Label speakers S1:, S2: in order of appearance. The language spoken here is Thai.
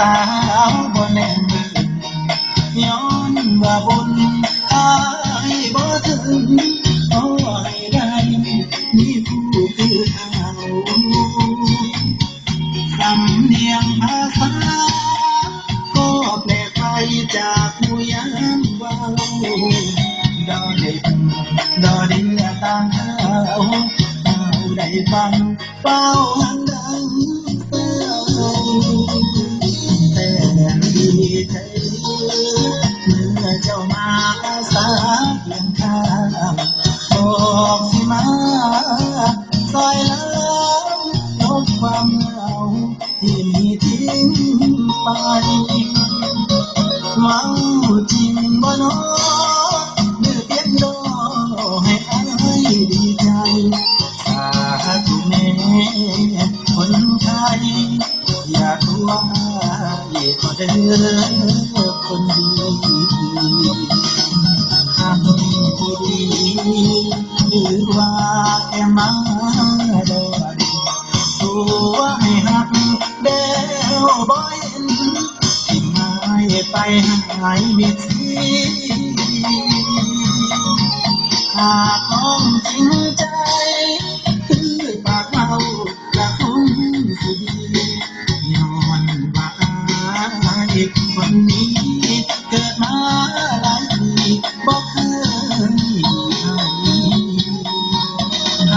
S1: สาวบ่แน่มือย้อนว่าบุญอายบ่ถึงขอให้ได้มีผู้คือเขาสำเนียงภาษาก็แปลกไปจากผู้ยามเบาดอเด็กดอเดียต่างเขาได้ฟังเฝ้าหันดังเฝ้าแต่ดีใจเมื่อเจ้ามาอาสาเพียงข้างบอกสิมาซอยล้างลบความเหงาที่มีทิ้งไปหวังจริงบ่น้อเมื่อเพียงรอให้อายดีใจสาธุแม่คนไทยอย่าตัวอายก็เด้อคนดีหากผู้ดีหรือว่าแค่มาดอดีตัวให้หักเด้วบ่เห็นที่หายไปหายมิดทีหากน้องจริงใจ